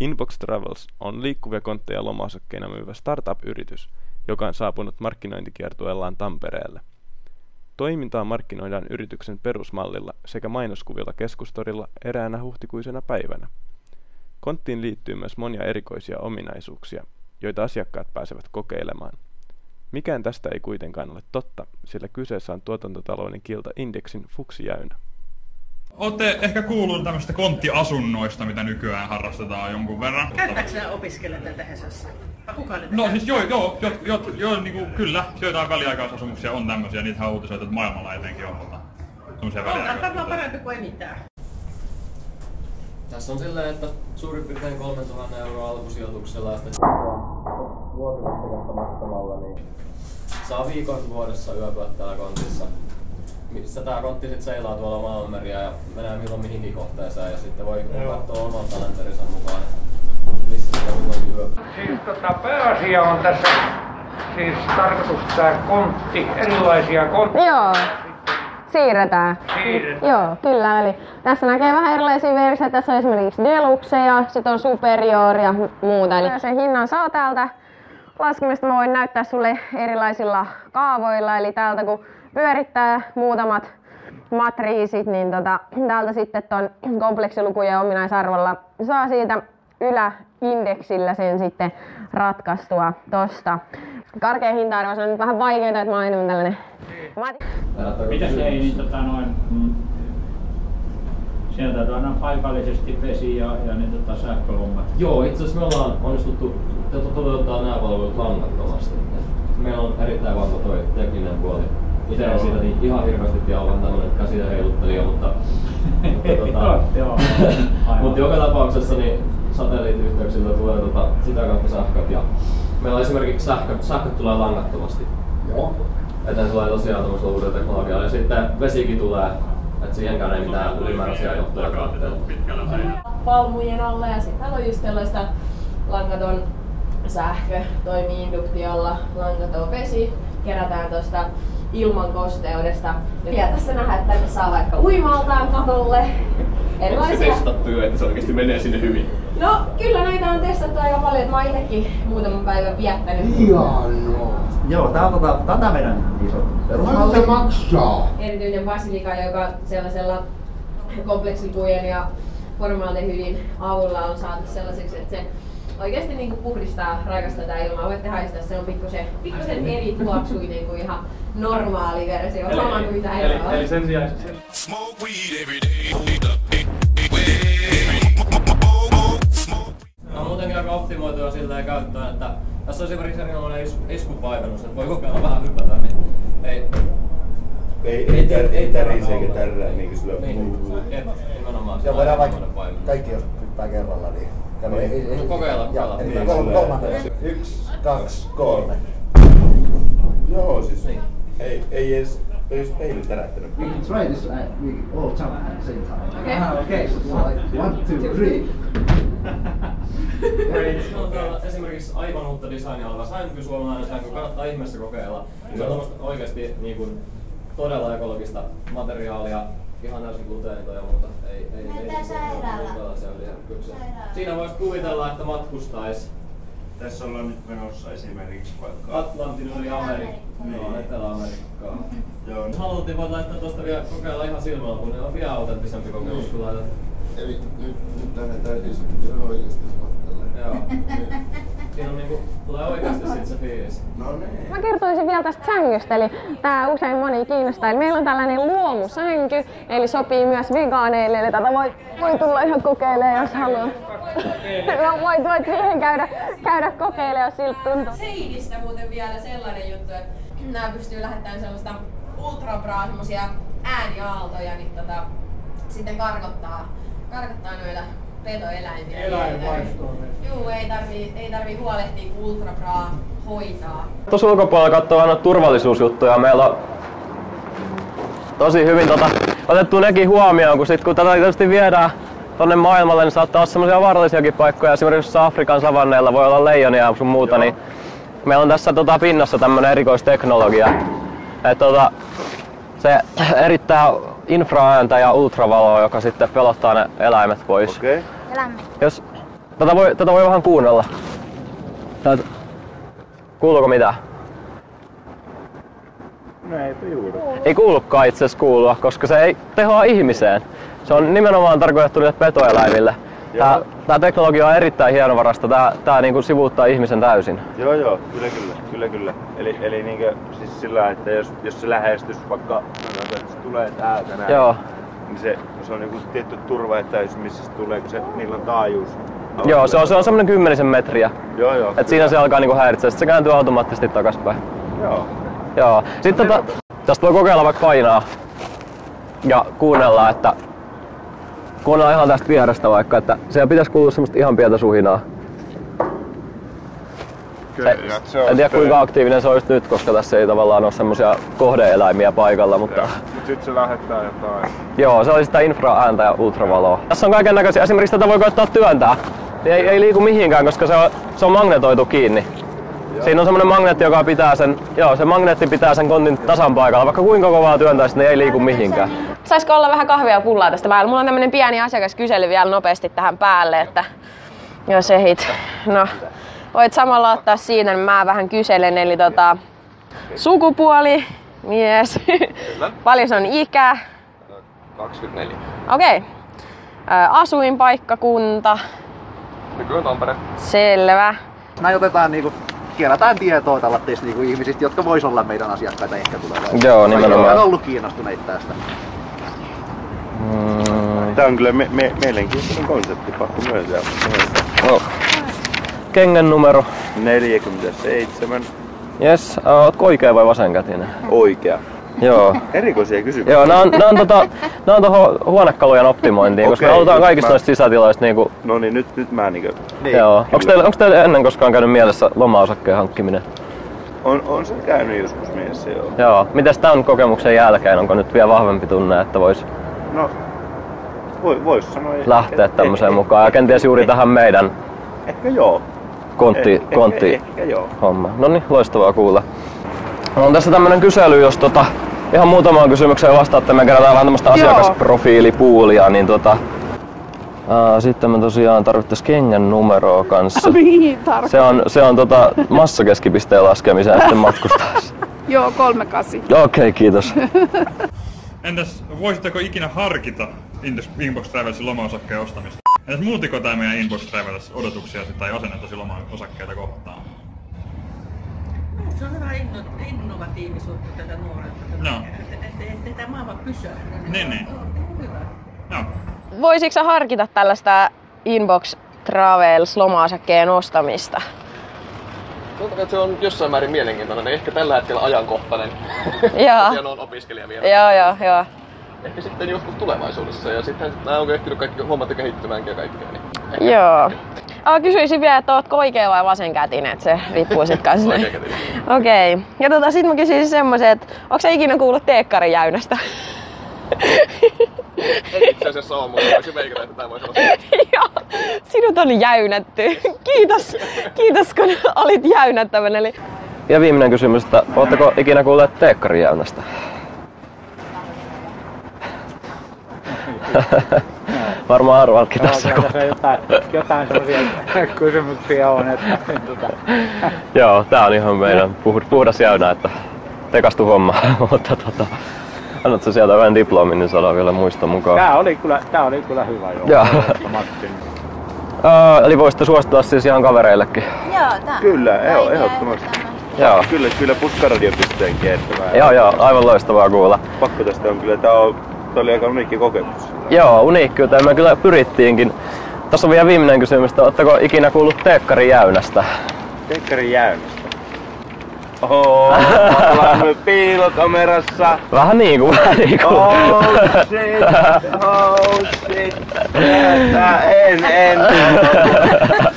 Inbox Travels on liikkuvia kontteja loma-osakkeina myyvä startup-yritys, joka on saapunut markkinointikiertueellaan Tampereelle. Toimintaa markkinoidaan yrityksen perusmallilla sekä mainoskuvilla Keskustorilla eräänä huhtikuisena päivänä. Konttiin liittyy myös monia erikoisia ominaisuuksia, joita asiakkaat pääsevät kokeilemaan. Mikään tästä ei kuitenkaan ole totta, sillä kyseessä on tuotantotalouden kilta Indexin fuksijäynä. Ootte ehkä kuullut tämmöistä konttiasunnoista, mitä nykyään harrastetaan jonkun verran. Käyttääkö sinä opiskelijoita tehdessä? Kuka ne No siis joo, niinku, kyllä, joitain väliaikaisasumuksia on tämmöisiä, niitä on uutisoitu, että maailmalla etenkin on, mutta tämmöisiä väliaikaisia. Tämä on parempi kuin ei mitään. Tässä on silleen, että suurin piirtein 3000 € alkusijoituksella ja sitten vuosimattikasta maksamalla, niin saa viikon vuodessa yöpyä täällä kontissa. Missä tää kontti sit seilaa tuolla Maanmeriä ja menee milloin mihinkin kohteeseen ja sitten voi katsoa oman kalenterinsa mukaan, missä sitä milloinkin yöpyy. Siis pääasia on tässä siis tarkoitus tää kontti, erilaisia kontteja. Joo. Siirretään. Joo, kyllä. Eli tässä näkee vähän erilaisia versioita. Tässä on esimerkiksi Deluxe ja sitten on Superior ja muuta. Eli sen hinnan saa täältä laskemista. Mä voin näyttää sulle erilaisilla kaavoilla. Eli täältä kun pyörittää muutamat matriisit, niin täältä sitten ton kompleksilukujen ominaisarvolla saa siitä yläindeksillä sen sitten ratkaistua tosta. Karkea hinta-arvo on nyt vähän vaikeaa, että mä oon enemmän tällainen. Mitäs ei, niin sieltä täytyy paikallisesti vesi ja ne sähköhommat. Joo, itse asiassa me ollaan onnistuttu toteuttaa nämä palvelut langattomasti. Meillä on erittäin vahva toi tekninen puoli. Itse en siitä niin ihan hirveästi tiedä, olen tämmönen käsitä heiluttelija, mutta mutta joka tapauksessa niin satelliittiyhteyksillä tulee sitä kautta sähköt ja meillä on esimerkiksi sähköt tulee langattomasti. Joo. Että ne tulee tosiaan tämmöisellä uudella teknologialla ja sitten vesikin tulee, että siihenkään ei mitään ylimääräisiä johtoja kaatteella. Palmujen alle ja sitten on just tällaista langaton sähkö, toimii induktiolla, langaton vesi, kerätään tuosta ilman kosteudesta. Ja tässä nähdään, että tänne saa vaikka uimaltaan katolle. Onko se testattu jo, että se oikeasti menee sinne hyvin? No kyllä näitä on testattu aika paljon, että mä oon itsekin muutaman päivän viettänyt. Joo, tää on tätä meidän iso perusmalli. Mitä maksaa? Erityinen basilika, joka sellaisella kompleksikujen ja formaldehydin avulla on saatu sellaiseksi, että se oikeasti niin kuin puhdistaa raikasta tätä ilmaa. Voitte haistaa, se on pikkusen eri tuoksuinen kuin ihan normaali versio. Eli sen sijaan on muutenkin aika optimoitua silleen käyttöön, että tässä on esimerkiksi erinomainen iskupainannus, että voi kokeilla vähän hypätä, niin ei tärise eikä tärrää niinku sillä nimenomaan. Ja voidaan vaikka kaikki jos hyppää kerralla, niin kokeilla. Kolmanteen. 1, 2, 3. Joo, siis ei edes peili tärähtänyt. We can try this and we all jump at the same time. Okay, so like 1, 2, 3. Esimerkiksi aivan uutta designia oleva sänky, suomalainen sänky, kannattaa ihmeessä kokeilla. Se on oikeasti niin kuin todella ekologista materiaalia, ihan täysin gluteenitonta, mutta ei siinä voisi kuvitella, että matkustais. Tässä ollaan nyt menossa esimerkiksi vaikka Atlantin yli Amerikkaan, Etelä-Amerikkaan. Joo. Jos haluttiin, voit laittaa tosta vielä kokeilla ihan silmällä, kun ne on vielä autenttisempi kokemus kun laitat. Eli nyt lähdetään siis oikeesti kattelemaan. Joo. Siinä on niinku, tulee oikeasti sit se fiilis. No niin. Mä kertoisin vielä tästä sängystä, eli tää usein moni kiinnostaa. Eli meillä on tällainen luomusänky, eli sopii myös vegaaneille, eli tätä voi tulla ihan kokeilemaan, jos haluaa. Voit siihen käydä kokeilemaan, jos siltä tuntuu. Seidistä muuten vielä sellainen juttu, että nää pystyy lähettämään sellaista ultrabraa, semmosia ääniaaltoja, niin sitten karkottaa noita petoeläimiä. Juu, ei tarvii huolehtia, kun ultrabraa hoitaa. Tuossa ulkopuolella katsoo aina turvallisuusjuttuja. Meillä on tosi hyvin otettu nekin huomioon, kun tätä tietysti viedään tonne maailmalle, niin saattaa olla semmoisia vaarallisiakin paikkoja. Esimerkiksi Afrikan savanneilla voi olla leijonia ja sun muuta. Niin meillä on tässä pinnassa tämmönen erikoisteknologia. Se erittää infraääntä ja ultravaloa, joka sitten pelottaa ne eläimet pois. Okei. Jos tätä voi vähän kuunnella. Kuuluuko mitään? No eipä juuri. Ei kuulukaan itse asiassa kuulua, koska se ei tehoa ihmiseen. Se on nimenomaan tarkoitettu niille petoeläimille. Tää teknologia on erittäin hienovaraista. Tää niinku sivuuttaa ihmisen täysin. Joo, kyllä. Eli niinkö siis sillä, että jos se lähestys vaikka että se tulee täältä näin. Joo. Niin se on niinku tietty turva, että missä se tulee, kun niillä on taajuus. Joo, se on semmonen 10 metriä. Joo. Et siinä se alkaa niinku häiritseä, se kääntyy automaattisesti takaspäin. Joo. Sitten tästä voi kokeilla vaikka painaa ja kuunnella ihan tästä vierestä vaikka, että siellä pitäisi kuulua semmoista ihan pientä suhinaa. En tiedä kuinka aktiivinen se on just nyt, koska tässä ei tavallaan ole semmosia kohde-eläimiä paikalla, mutta... Sit se lähettää jotain. Joo, se oli sitä infraääntä ja ultravaloa. Tässä on kaikennäköisiä, esimerkiksi tätä voi koettaa työntää. Ei liiku mihinkään, koska se on magnetoitu kiinni. Siinä on semmonen magneetti, joka pitää se magneetti pitää sen kontin tasan paikalla. Vaikka kuinka kovaa työntäisi, niin ei liiku mihinkään. Saisiko olla vähän kahvia ja pullaa tästä päällä? Mulla on tämmönen pieni asiakaskysely vielä nopeasti tähän päälle, että jos ehdit. No, voit samalla ottaa siinä, niin mä vähän kyselen. Eli sukupuoli, mies. Paljon se on ikä? 24. Okei. Asuinpaikkakunta? Nykyään Tampere. Selvä. Näin otetaan kerätään tietoa tällaisista ihmisistä, jotka vois olla meidän asiakkaita ehkä tulevaisuudessa. Joo, nimenomaan. On ollut kiinnostuneita tästä. Tää on kyllä mielenkiintoinen konsepti, pakko myöntää. Kengän numero? 47. Jes, ootko oikea vai vasenkätinen? Oikea. Joo. Erikoisia kysymyksiä. Joo, nää on tohon huonekalujen optimointiin, koska me halutaan kaikista noista sisätiloista niinku... No niin, nyt mä Niin. Joo. Onks teille ennen koskaan käynyt mielessä loma-osakkeen hankkiminen? On se käynyt joskus mielessä, joo. Joo. Mites tämän kokemuksen jälkeen, onko nyt vielä vahvempi tunne, että vois... No, vois sanoa... lähteä tämmöiseen mukaan ja kenties juuri tähän meidän... Ehkä joo. Kontti ehkä joo. Homma. Noniin, loistavaa kuulla. On tässä tämmönen kysely, jos ihan muutamaan kysymykseen vastaatte, me kerätään vähän tämmöstä asiakasprofiilipuulia, niin sitten me tosiaan tarvittais kengän numeroa kanssa. Se on massakeskipisteen laskemiseen sitten matkustaessa. Joo, 38. Okei, kiitos. Entäs voisitteko ikinä harkita Inbox Travelsin loma-osakkeen ostamista? Entäs muutiko tää meidän Inbox Travels odotuksia tai asennettasi loma-osakkeita kohtaan? Se on hyvä innovatiivisuutta tätä nuorelta. No. Ettei tämä maa vaan pysyä. Niin. Hyvä. No. Voisitko sä harkita tällaista Inbox Travels loma-osakkeen ostamista? Tuntuu, että se on jossain määrin mielenkiintoinen, ehkä tällä hetkellä ajankohtainen. Joo. Siellä on opiskelija vielä. Joo. Ehkä sitten joskus tulevaisuudessa ja sitten nämä on ehtinyt kaikki hommat kehittymäänkin ja kaikkea. Niin Joo. Kysyisin vielä, että ootko oikea vai vasenkätinen, että se riippuu sit kanssa. Okei. Ja sit mä kysyisin semmoisen, että onko sä ikinä kuullut teekkarin jäynästä? Ei itse asiassa ole, mutta voisin veikata, että tää voisi olla. Joo, sinut on jäynätty. Kiitos kun olit jäynättävän. Ja viimeinen kysymys, että ootteko ikinä kuulleet teekkarin jäynästä? Varmaan arvaatkin tässä kohtaa. Jotain sellaisia kysymyksiä on, että... Joo, tää on ihan meidän puhdas jäynä, että tekastu homma, mutta annat sä sieltä vähän diplomin, niin saadaan vielä muista mukaan. Tää oli kyllä hyvä joo. Eli voisitte suositella siis ihan kavereillekin? Joo, tää. Kyllä, ehdottomasti. Joo. Kyllä Puskaradio pisteen kiertämään. Joo, aivan loistavaa kuulla. Pakko tästä on kyllä, tää oli aika uniikki kokemus. Joo, uniikkiuteen me kyllä pyrittiinkin. Tässä on vielä viimeinen kysymys, että ootteko ikinä kuullut Teekkarin Jäynästä? Teekkarin Jäynästä? Oho, ollaan piilokamerassa. Vähän niinku. Oh shit.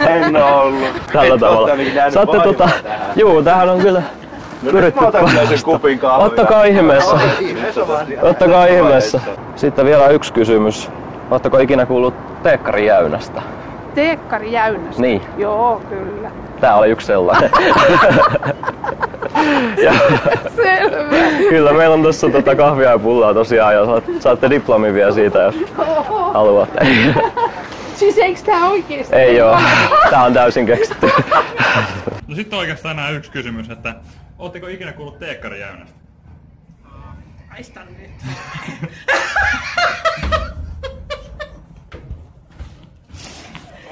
En ollut. Tällä tavalla. Saatte tämähän on kyllä pyritty. Mä otan kyllä sen kupin kahvia. Ottakaa ihmeessä. Sitten vielä yksi kysymys. Ootteko ikinä kuullut Teekkarin Jäynästä? Teekkari Jäynästä? Niin. Joo, kyllä. Tää oli yksi sellainen. Selvä. Kyllä, meillä on tossa kahvia ja pullaa tosiaan ja saatte diplomin vielä siitä, jos haluatte. Siis eiks tää oikeesti? Ei oo. Tää on täysin keksitty. No sitten oikeastaan enää yksi kysymys, että ootteko ikinä kuullut Teekkarin Jäynästä? Haistan nyt.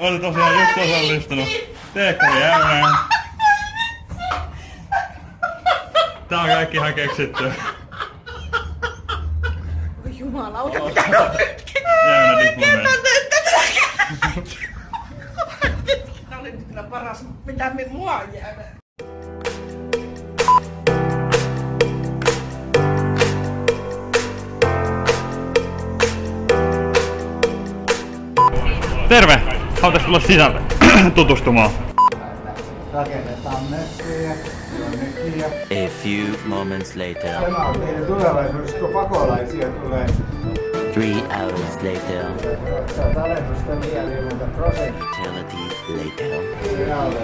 Oli tosiaan just osallistunut Teekkarin Jäynään. Tää on kaikki ihan keksitty. Oi jumalauta, mitä on nytkin? Jäynä diplomeja. Tää oli nyt kyllä paras, mitä mua on jäänyt. Terve! Halutais tulla sisälle tutustumaan. Rakennetaan mökkiä, jonnekin. A few moments later. Tämä on teidän tulevaisuudessa, kun pakolaisia tulee. 3 hours later. Sä oot alennusta vielä 40%. Eternity later. Tilalle.